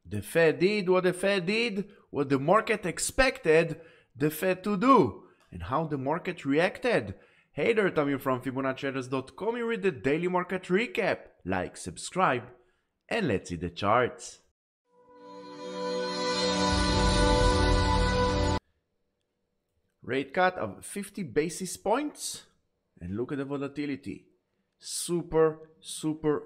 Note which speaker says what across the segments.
Speaker 1: The Fed did what the Fed did, what the market expected the Fed to do, and how the market reacted. Hey there, Tamir from Fibonacci-Traders.com. You read the daily market recap. Like, subscribe, and let's see the charts. Rate cut of 50 basis points, and look at the volatility. Super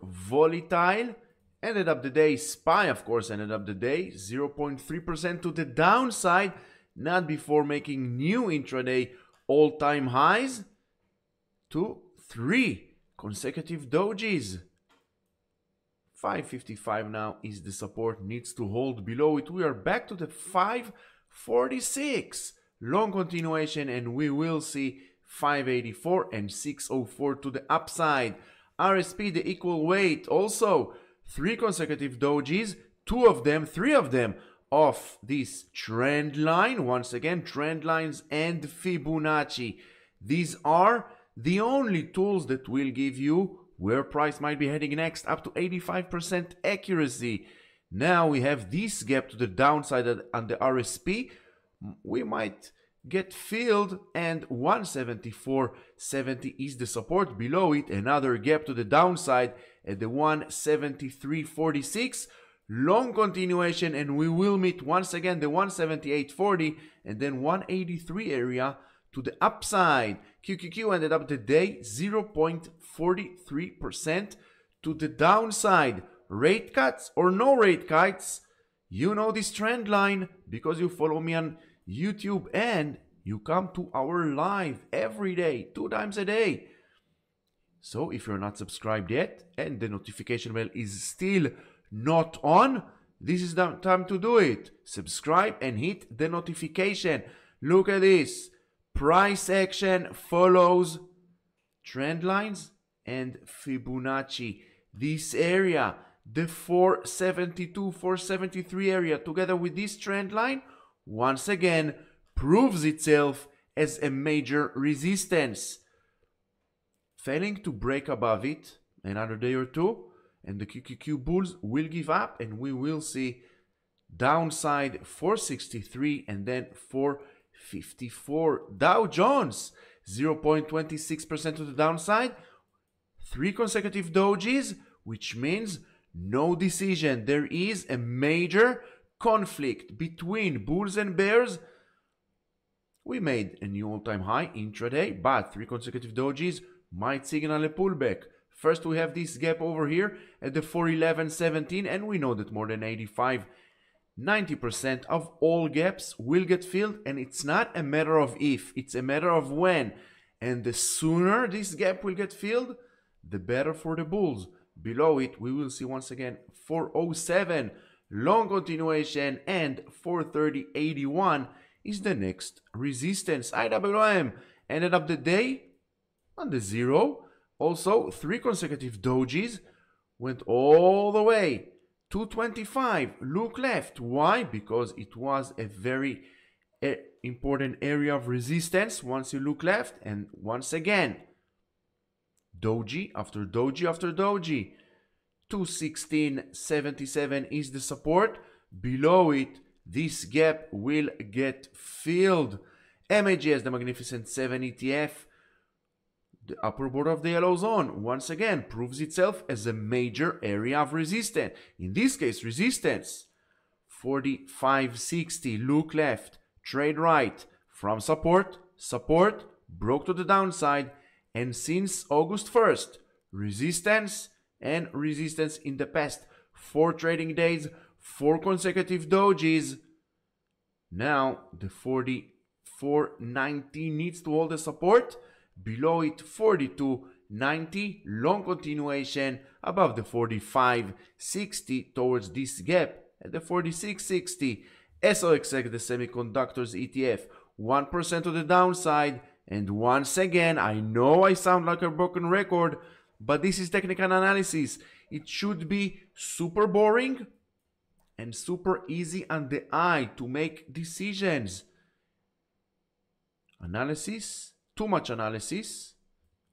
Speaker 1: volatile. Ended up the day, SPY of course ended up the day 0.3% to the downside, not before making new intraday all-time highs to 3 consecutive dojis. 555 now is the support, needs to hold below it. We are back to the 546. Long continuation, and we will see 584 and 604 to the upside. RSP, the equal weight, also 3 consecutive dojis, 3 of them off this trend line. Once again, trend lines and Fibonacci. These are the only tools that will give you where price might be heading next, up to 85% accuracy. Now we have this gap to the downside on the RSP. We might get filled, and 174.70 is the support. Below it, another gap to the downside at the 173.46. Long continuation, and we will meet once again the 178.40 and then 183 area to the upside. QQQ ended up the day 0.43% to the downside. Rate cuts or no rate cuts, you know this trend line because you follow me on YouTube and you come to our live every day, 2 times a day. So if you're not subscribed yet and the notification bell is still not on, this is the time to do it. Subscribe and hit the notification. Look at this. Price action follows trend lines and Fibonacci. This area, the 472, 473 area, together with this trend line, once again proves itself as a major resistance. Failing to break above it another day or two, and the QQQ bulls will give up, and we will see downside 463 and then 454. Dow Jones 0.26% to the downside, 3 consecutive dojis, which means no decision. There is a major conflict between bulls and bears. We made a new all-time high intraday, but 3 consecutive dojis might signal a pullback. First, we have this gap over here at the 411.17, and we know that more than 90% of all gaps will get filled, and it's not a matter of if, it's a matter of when. And the sooner this gap will get filled, the better for the bulls. Below it, we will see once again 407, long continuation, and 430.81 is the next resistance. IWM ended up the day on the 0. Also, 3 consecutive dojis went all the way to 25. Look left. Why? Because it was a very important area of resistance once you look left. And once again, doji after doji after doji. 216.77 is the support. Below it, this gap will get filled. MAGS, the Magnificent 7 ETF, the upper border of the yellow zone, once again proves itself as a major area of resistance. In this case, resistance 45.60. Look left, trade right. From support, broke to the downside, and since August 1st, resistance and resistance in the past 4 trading days, 4 consecutive dojis. Now the 44.90 needs to hold the support. Below it, 42.90, long continuation above the 45.60 towards this gap at the 46.60. SOXX, the semiconductors ETF, 1% to the downside. And once again, I know I sound like a broken record, but this is technical analysis. It should be super boring and super easy on the eye to make decisions. Analysis, too much analysis,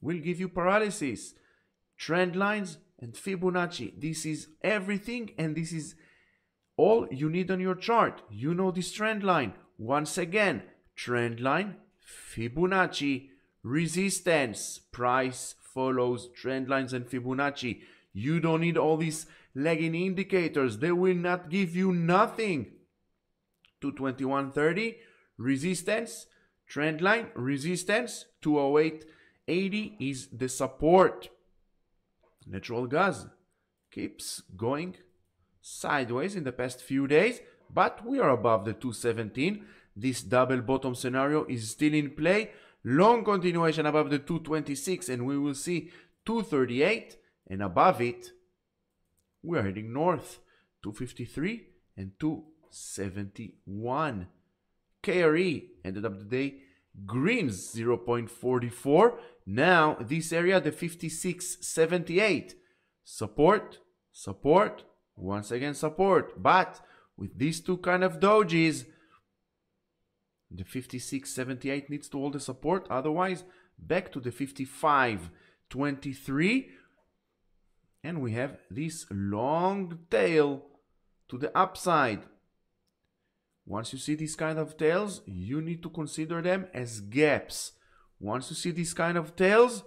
Speaker 1: will give you paralysis. Trend lines and Fibonacci, this is everything, and this is all you need on your chart. You know this trend line. Once again, trend line, Fibonacci, resistance, price follows trend lines and Fibonacci. You don't need all these lagging indicators. They will not give you nothing. 221.30, resistance, trend line, resistance, 208.80 is the support. Natural gas keeps going sideways in the past few days, but we are above the 217. This double bottom scenario is still in play. Long continuation above the 226, and we will see 238, and above it we are heading north, 253 and 271. KRE ended up the day green, 0.44. Now this area, the 56.78, support, support, once again support. But with these two kind of dojis, the 56.78 needs to hold the support, otherwise back to the 55.23, and we have this long tail to the upside. Once you see these kind of tails, you need to consider them as gaps. Once you see these kind of tails,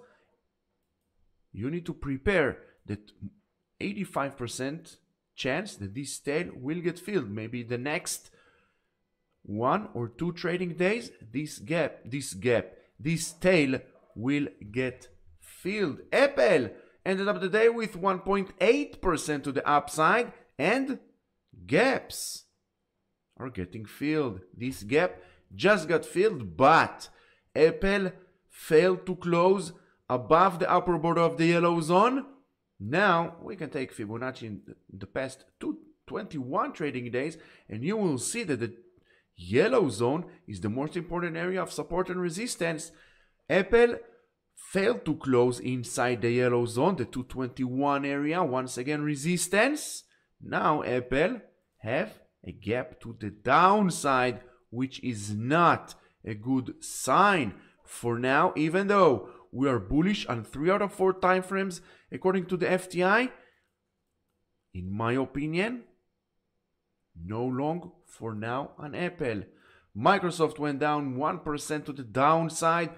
Speaker 1: you need to prepare that 85% chance that this tail will get filled. Maybe the next 1 or 2 trading days, this tail will get filled. Apple ended up the day with 1.8% to the upside, and gaps are getting filled. This gap just got filled, but Apple failed to close above the upper border of the yellow zone. Now we can take Fibonacci in the past 21 trading days, and you will see that the yellow zone is the most important area of support and resistance. Apple failed to close inside the yellow zone, the 221 area, once again resistance. Now Apple have a gap to the downside, which is not a good sign for now, even though we are bullish on 3 out of 4 time frames according to the FTI. In my opinion, no long for now on Apple. Microsoft went down 1% to the downside.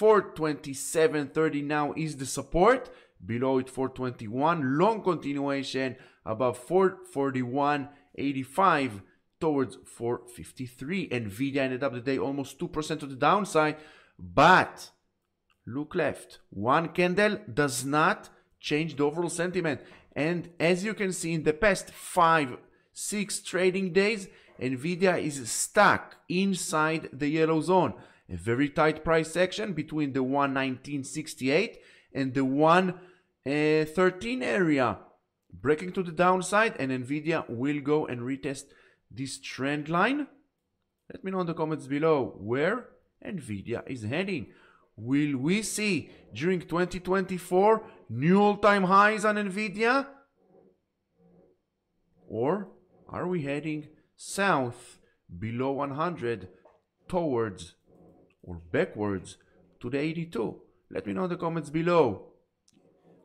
Speaker 1: 427.30 now is the support. Below it 421. Long continuation above 441.85 towards 453. NVDA ended up the day almost 2% to the downside. But look left. One candle does not change the overall sentiment. And as you can see in the past 5-6 trading days, NVIDIA is stuck inside the yellow zone. A very tight price section between the 119.68 and the 113 area. Breaking to the downside, and NVIDIA will go and retest this trend line. Let me know in the comments below where NVIDIA is heading. Will we see during 2024 new all-time highs on NVIDIA? Or are we heading south below 100 towards or backwards to the 82? Let me know in the comments below.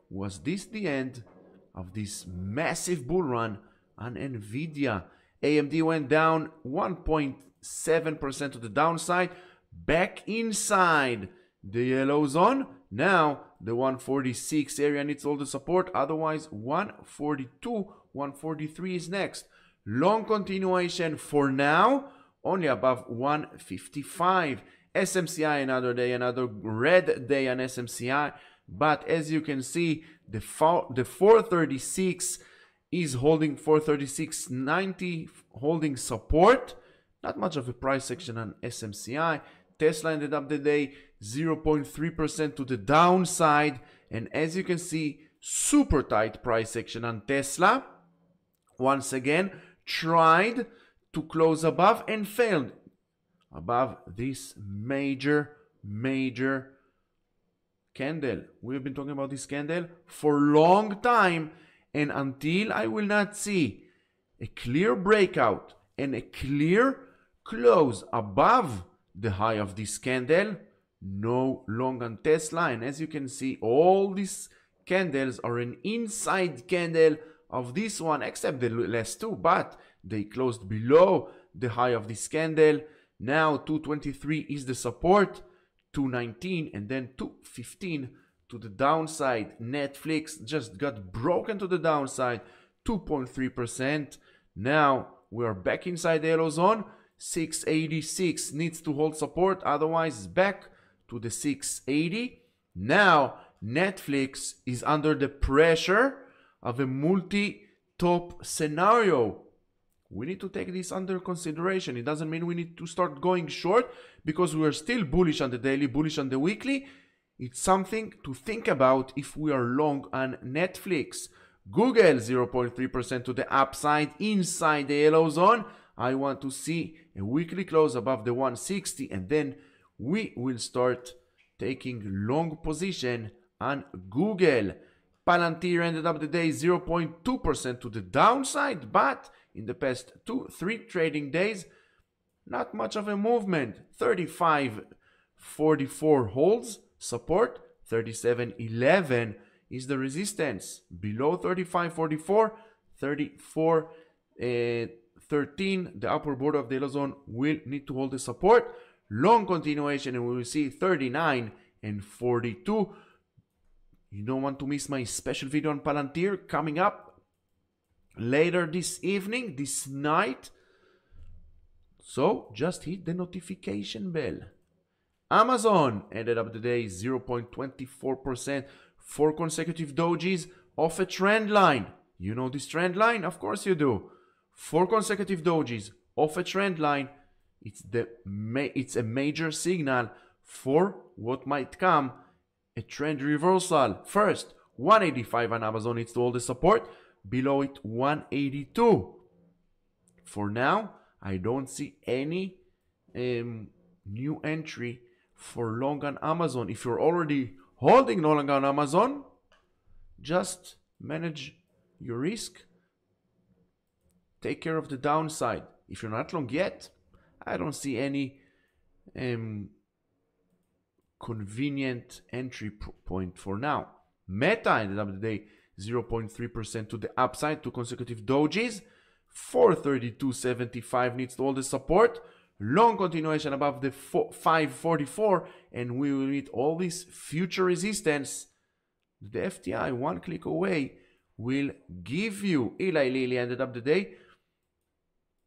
Speaker 1: Was this the end of this massive bull run on NVIDIA? AMD went down 1.7% to the downside, back inside the yellow zone. Now the 146 area needs all the support, otherwise 142, 143 is next. Long continuation for now, only above 155. SMCI another day, another red day on SMCI, but as you can see, the 436 is holding 436.90, holding support. Not much of a price section on SMCI. Tesla ended up the day 0.3% to the downside, and as you can see, super tight price section on Tesla. Once again, tried to close above and failed above this major candle. We've been talking about this candle for a long time, and until I will not see a clear breakout and a clear close above the high of this candle, no long on Tesla. And as you can see, all these candles are an inside candle of this one, except the last two, but they closed below the high of this candle. Now 223 is the support, 219, and then 215 to the downside. Netflix just got broken to the downside, 2.3%. Now we are back inside the yellow zone. 686 needs to hold support, otherwise back to the 680. Now Netflix is under the pressure of a multi-top scenario. We need to take this under consideration. It doesn't mean we need to start going short, because we are still bullish on the daily, bullish on the weekly. It's something to think about if we are long on Netflix. Google 0.3% to the upside inside the yellow zone. I want to see a weekly close above the 160, and then we will start taking long position on Google. Palantir ended up the day 0.2% to the downside, but in the past 2-3 trading days, not much of a movement. 35.44 holds support, 37.11 is the resistance. Below 35.44, 34.13, the upper border of the yellow zone will need to hold the support. Long continuation, and we will see 39 and 42. You don't want to miss my special video on Palantir coming up later this evening, this night. So just hit the notification bell. Amazon ended up the day 0.24%, 4 consecutive dojis off a trend line. You know this trend line? Of course you do. 4 consecutive dojis off a trend line. It's a major signal for what might come, a trend reversal. First, 185 on Amazon needs to hold the support. Below it, 182. For now, I don't see any new entry for long on Amazon. If you're already holding long on Amazon, just manage your risk. Take care of the downside. If you're not long yet, I don't see any convenient entry point for now. Meta ended up the day 0.3% to the upside, 2 consecutive dojis. 432.75 needs to hold the support. Long continuation above the 544, and we will meet all this future resistance. The FTI, one click away, will give you. Eli Lilly ended up the day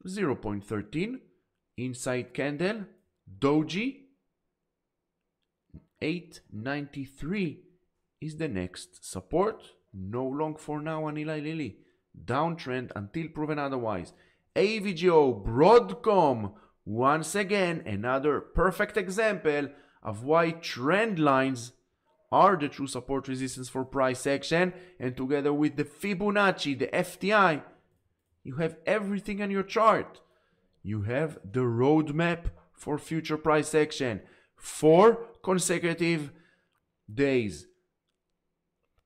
Speaker 1: 0.13 inside candle, doji. 893 is the next support. No long for now on Eli Lilly. Downtrend until proven otherwise. AVGO, Broadcom, once again another perfect example of why trend lines are the true support resistance for price action, and together with the Fibonacci, the FTI, you have everything on your chart. You have the roadmap for future price action. 4 consecutive days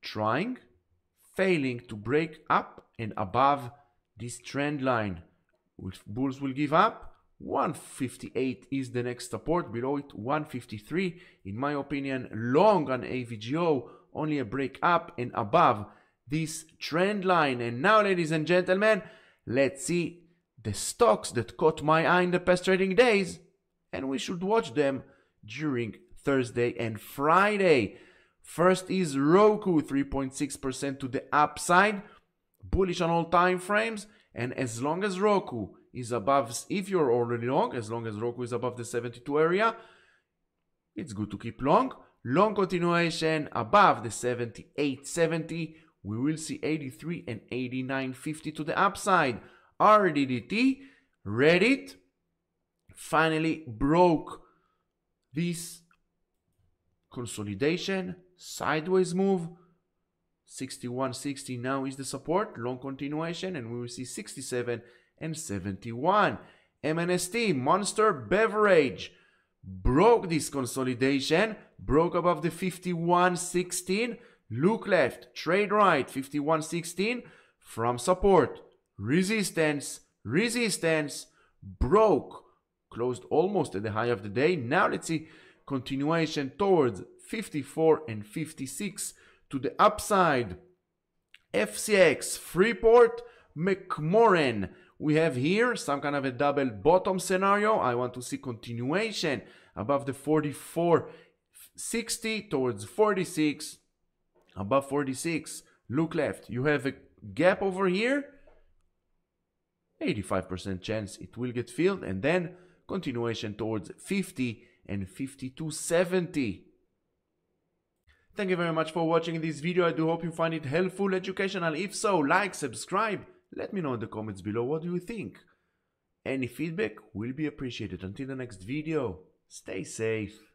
Speaker 1: trying, failing to break up and above this trend line. If bulls will give up, 158 is the next support. Below it, 153. In my opinion, long on AVGO, only a break up and above this trend line. And now, ladies and gentlemen, let's see the stocks that caught my eye in the past trading days, and we should watch them during Thursday and Friday. First is Roku, 3.6% to the upside, bullish on all time frames, and as long as Roku is above, if you're already long, as long as Roku is above the 72 area, it's good to keep long. Long continuation above the 78.70, we will see 83 and 89.50 to the upside. RDDT, Reddit, finally broke this consolidation, sideways move. 61.60 now is the support, long continuation, and we will see 67 and 71. MNST, Monster Beverage, broke this consolidation, broke above the 51.16. Look left, trade right, 51.16 from support. Resistance, resistance, broke, closed almost at the high of the day. Now let's see continuation towards 54 and 56 to the upside. FCX, Freeport, McMoran. We have here some kind of a double bottom scenario. I want to see continuation above the 44.60 towards 46. Above 46, look left. You have a gap over here. 85% chance it will get filled, and then continuation towards 50 and 52.70. Thank you very much for watching this video. I do hope you find it helpful, educational. If so, like, subscribe. Let me know in the comments below what do you think. Any feedback will be appreciated. Until the next video, stay safe.